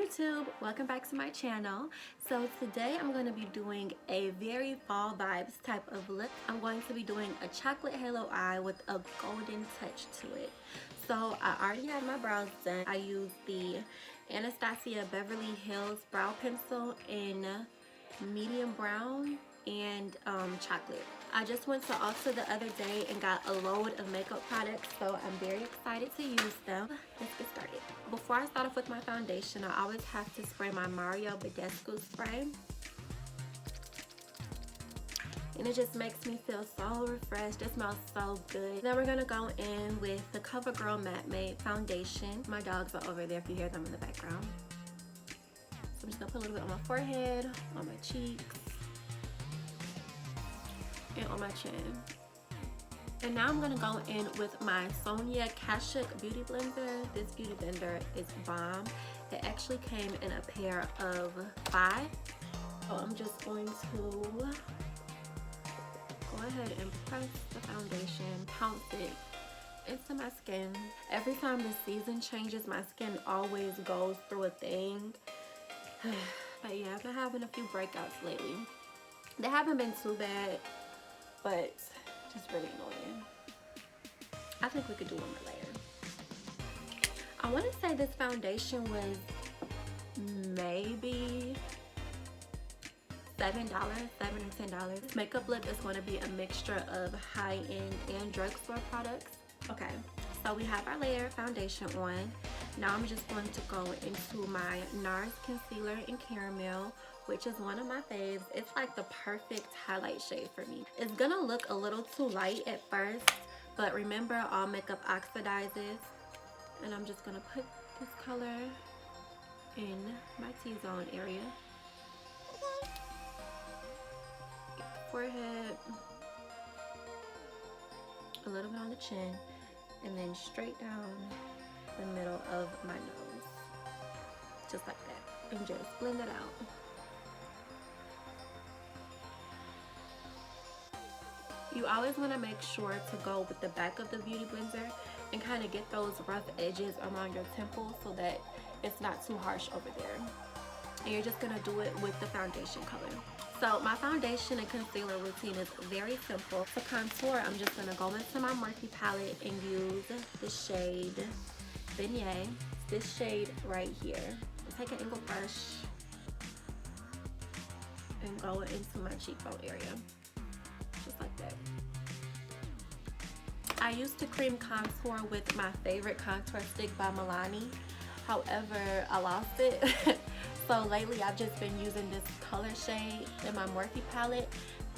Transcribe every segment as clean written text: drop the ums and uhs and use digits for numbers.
YouTube, welcome back to my channel. So today I'm going to be doing a very fall vibes type of look. I'm going to be doing a chocolate halo eye with a golden touch to it. So I already have my brows done. I used the Anastasia Beverly Hills brow pencil in medium brown and chocolate. I just went to Ulta the other day and got a load of makeup products, so I'm very excited to use them. Let's get started. Before I start off with my foundation, I always have to spray my Mario Badescu spray. And it just makes me feel so refreshed. It smells so good. Then we're gonna go in with the CoverGirl Matte Made Foundation. My dogs are over there if you hear them in the background. So I'm just gonna put a little bit on my forehead, on my cheeks, and on my chin. And now I'm gonna go in with my Sonia Kashuk Beauty Blender. This beauty blender is bomb. It actually came in a pair of 5. So I'm just going to go ahead and press the foundation, pounce it into my skin. Every time the season changes, my skin always goes through a thing. But yeah, I've been having a few breakouts lately. They haven't been too bad, but just really annoying. I think we could do one more layer. I want to say this foundation was maybe $7 or $10. This makeup look is going to be a mixture of high-end and drugstore products. Okay, so we have our layer foundation on. Now I'm just going to go into my NARS concealer in caramel, which is one of my faves. It's like the perfect highlight shade for me. It's gonna look a little too light at first, but remember, all makeup oxidizes. And I'm just gonna put this color in my T-zone area. Forehead, a little bit on the chin, and then straight down the middle of my nose. Just like that. And just blend it out. You always want to make sure to go with the back of the beauty blender and kind of get those rough edges around your temples so that it's not too harsh over there. And you're just going to do it with the foundation color. So my foundation and concealer routine is very simple. To contour, I'm just going to go into my Morphe palette and use the shade Beignet. This shade right here. Take an angled brush and go into my cheekbone area. Just like that. I used to cream contour with my favorite contour stick by Milani. However, I lost it. So lately I've just been using this color shade in my Morphe palette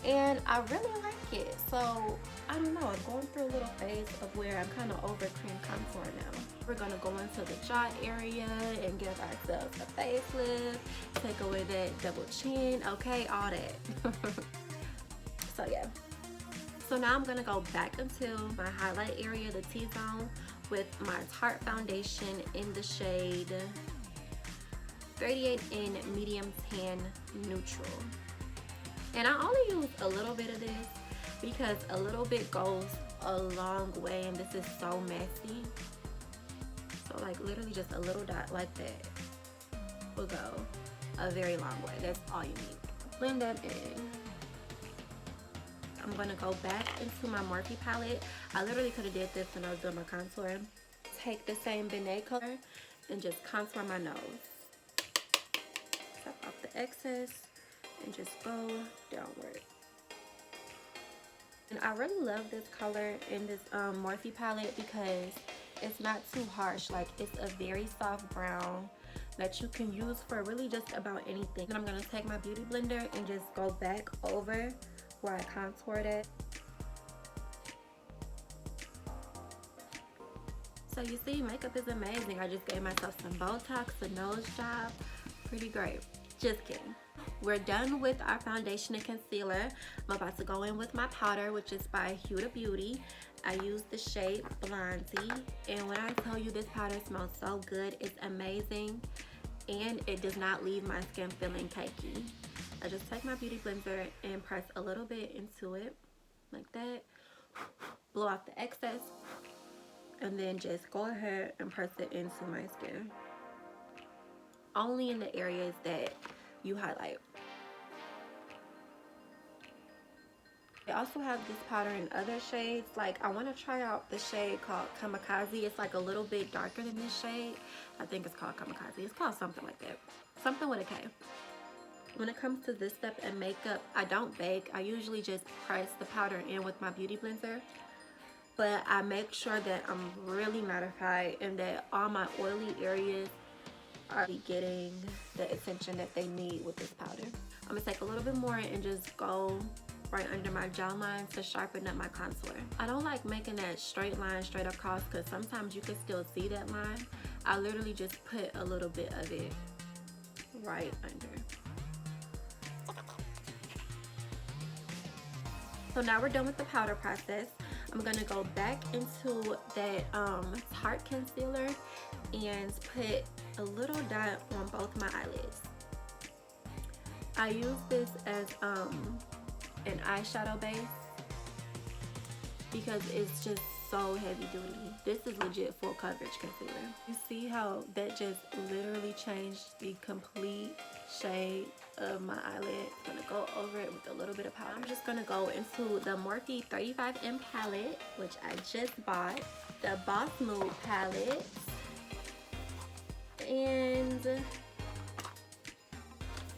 and I really like it. So I don't know, I'm going through a little phase of where I'm kind of over cream contour now. We're gonna go into the jaw area and give ourselves a facelift, take away that double chin, okay, all that. So yeah. So now I'm gonna go back into my highlight area, the T-zone, with my Tarte foundation in the shade 38 in medium tan neutral. And I only use a little bit of this because a little bit goes a long way, and this is so messy. So like literally just a little dot like that will go a very long way. That's all you need. Blend that in. I'm gonna go back into my Morphe palette. I literally could have did this when I was doing my contour. Take the same Beignet color and just contour my nose. Tap off the excess and just go downward. And I really love this color in this Morphe palette because it's not too harsh. Like, it's a very soft brown that you can use for really just about anything. And I'm gonna take my beauty blender and just go back over where I contoured it. So you see, makeup is amazing. I just gave myself some Botox, a nose job. Pretty great. Just kidding. We're done with our foundation and concealer. I'm about to go in with my powder, which is by Huda Beauty. I use the shade Blondie. And when I tell you this powder smells so good, it's amazing. And it does not leave my skin feeling cakey. I just take my beauty blender and press a little bit into it, like that. Blow out the excess. And then just go ahead and press it into my skin. only in the areas that you highlight. They also have this powder in other shades. Like, I want to try out the shade called Kamikaze. It's like a little bit darker than this shade. I think it's called Kamikaze. It's called something like that. Something with a K. When it comes to this step in makeup, I don't bake. I usually just press the powder in with my beauty blender. But I make sure that I'm really mattified and that all my oily areas are getting the attention that they need with this powder. I'm going to take a little bit more and just go right under my jawline to sharpen up my contour. I don't like making that straight line straight across because sometimes you can still see that line. I literally just put a little bit of it right under. So now we're done with the powder process. I'm gonna go back into that Tarte concealer and put a little dot on both my eyelids. I use this as an eyeshadow base because it's just so heavy duty. This is legit full coverage concealer. You see how that just literally changed the complete shade of my eyelid. I'm gonna go over it with a little bit of powder. I'm just gonna go into the Morphe 35M palette, which I just bought, the Boss Mood palette, and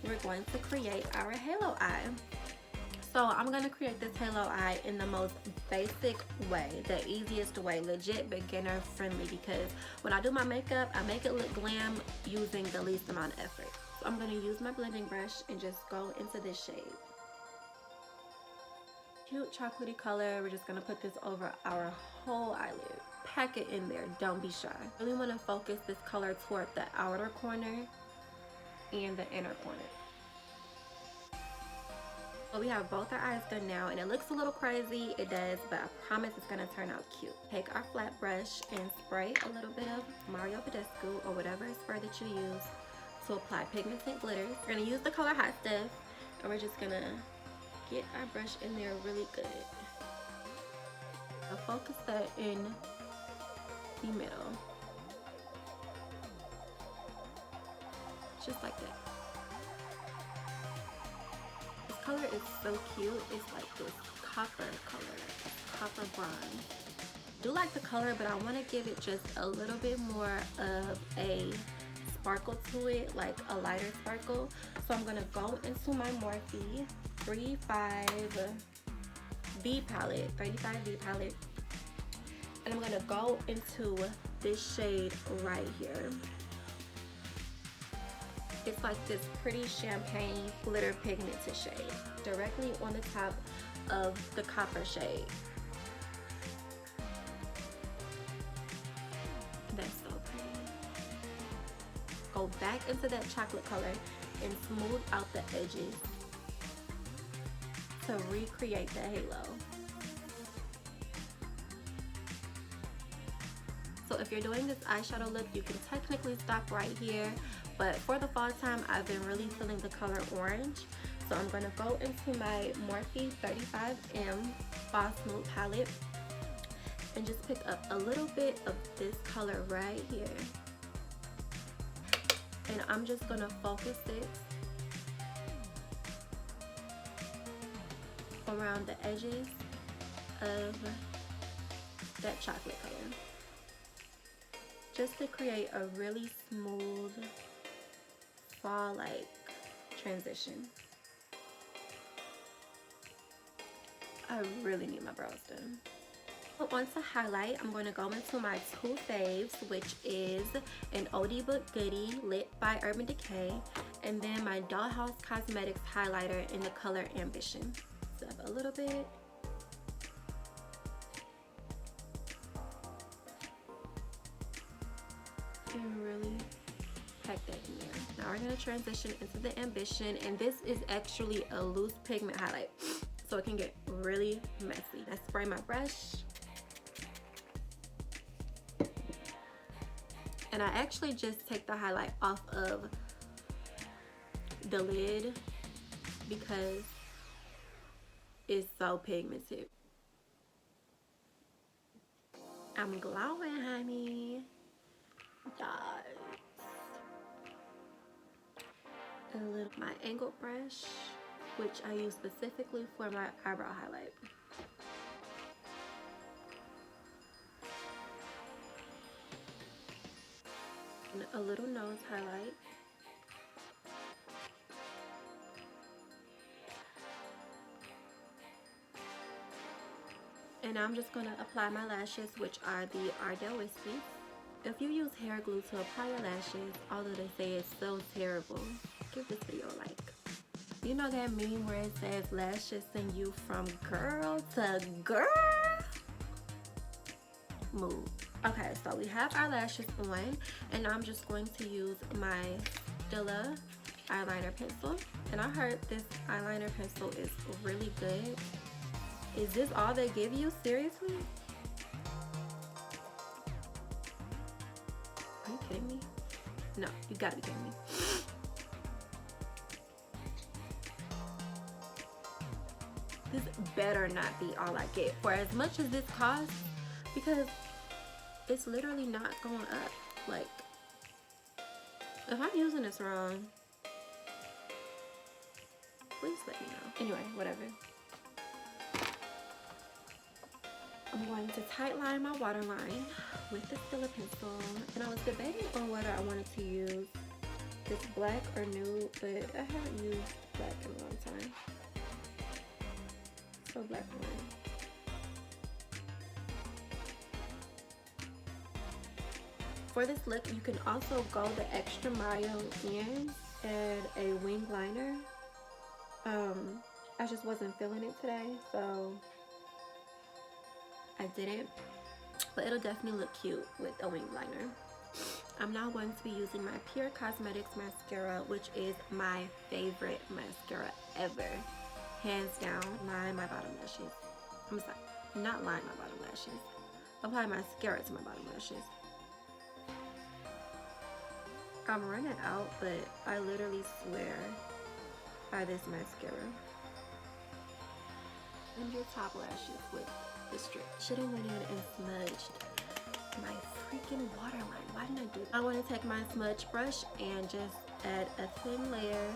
we're going to create our halo eye. So I'm going to create this halo eye in the most basic way, the easiest way, legit beginner friendly, because when I do my makeup, I make it look glam using the least amount of effort. So I'm going to use my blending brush and just go into this shade. Cute chocolatey color. We're just going to put this over our whole eyelid. Pack it in there, don't be shy. Really want to focus this color toward the outer corner and the inner corner. So we have both our eyes done now, and it looks a little crazy, it does, but I promise it's gonna turn out cute. Take our flat brush and spray a little bit of Mario Badescu or whatever spray that you use to apply pigmented glitters. We're gonna use the color Hot Stuff, and we're just gonna get our brush in there really good. I'll focus that in the middle, just like that. Color is so cute. It's like this copper color, copper bronze. I do like the color, but I want to give it just a little bit more of a sparkle to it, like a lighter sparkle. So I'm gonna go into my Morphe 35V palette, and I'm gonna go into this shade right here. It's like this pretty champagne glitter pigmented shade directly on the top of the copper shade. That's so pretty. Go back into that chocolate color and smooth out the edges to recreate the halo. So if you're doing this eyeshadow look, you can technically stop right here. But for the fall time, I've been really feeling the color orange. So I'm going to go into my Morphe 35M Boss Mood palette and just pick up a little bit of this color right here. And I'm just going to focus it around the edges of that chocolate color, just to create a really smooth fall-like transition. I really need my brows done. On to highlight, I'm going to go into my two faves, which is an oldie but goodie lit by Urban Decay, and then my Dollhouse Cosmetics highlighter in the color Ambition. So a little bit. And really pack that in there. Now we're going to transition into the Ambition, and this is actually a loose pigment highlight, so it can get really messy. I spray my brush, and I actually just take the highlight off of the lid because it's so pigmented. I'm glowing, honey. Yes. a little my angled brush, which I use specifically for my eyebrow highlight. And a little nose highlight. And I'm just going to apply my lashes, which are the Ardell Wispies. If you use hair glue to apply your lashes, although they say it's so terrible, give this video a like. You know that meme where it says lashes send you from girl to girl? Move. Okay, so we have our lashes on, and I'm just going to use my Stila eyeliner pencil. And I heard this eyeliner pencil is really good. Is this all they give you? Seriously? Are you kidding me? No, you gotta be kidding me. This better not be all I get for as much as this costs, because it's literally not going up. Like, if I'm using this wrong, please let me know. Anyway, whatever. I'm going to tight line my waterline with the Stila pencil, and I was debating on whether I wanted to use this black or nude, but I haven't used black in a long time, so black one. For this look, you can also go the extra mile and add a wing liner. I just wasn't feeling it today, so I didn't, but it'll definitely look cute with a wing liner. I'm now going to be using my Pure Cosmetics mascara, which is my favorite mascara ever. Hands down. Line my bottom lashes. I'm sorry, not line my bottom lashes. Apply mascara to my bottom lashes. I'm running out, but I literally swear by this mascara. And your top lashes with the strip. Should have went in and smudged my freaking waterline. Why didn't I do that? I want to take my smudge brush and just add a thin layer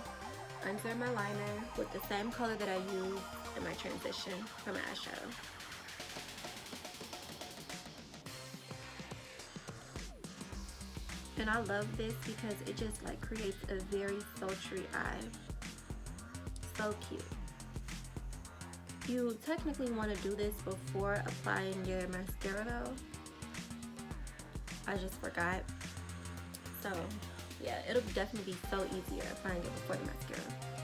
under my liner with the same color that I used in my transition from eyeshadow. And I love this because it just like creates a very sultry eye. So cute. You technically want to do this before applying your mascara though. I just forgot. So yeah, it'll definitely be so easier applying it before the mascara.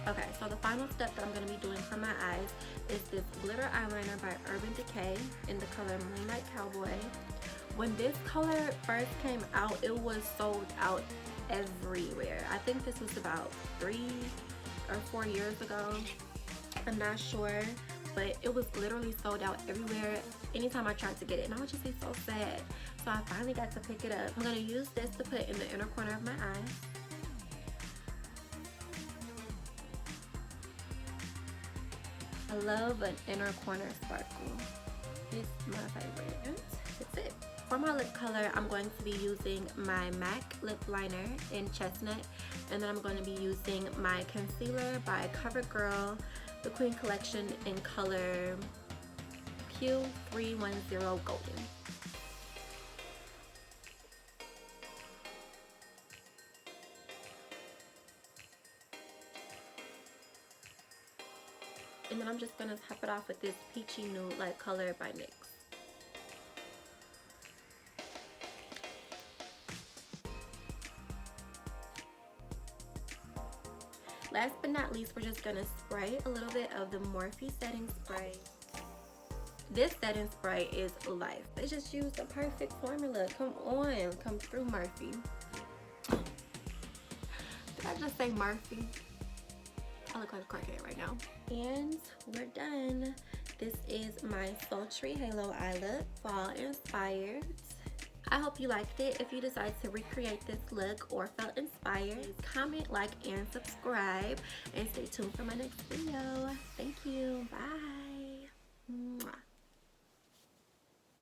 Okay, so the final step that I'm going to be doing for my eyes is this glitter eyeliner by Urban Decay in the color Moonlight Cowboy. When this color first came out, it was sold out everywhere. I think this was about 3 or 4 years ago. I'm not sure, but it was literally sold out everywhere anytime I tried to get it, and I would just be so sad. So I finally got to pick it up. I'm going to use this to put in the inner corner of my eye. I love an inner corner sparkle. It's my favorite. That's it. For my lip color, I'm going to be using my MAC lip liner in Chestnut, and then I'm going to be using my concealer by CoverGirl, the Queen Collection in color Q310 Golden. And then I'm just going to top it off with this peachy nude light color by NYX. Last but not least, we're just going to spray a little bit of the Morphe setting spray. This setting spray is life. They just used the perfect formula. Come on, come through, Morphe. Did I just say Morphe? I look like a crackhead right now. And we're done. This is my sultry halo eye look, fall inspired. I hope you liked it. If you decide to recreate this look or felt inspired, comment, like, and subscribe. And stay tuned for my next video. Thank you. Bye.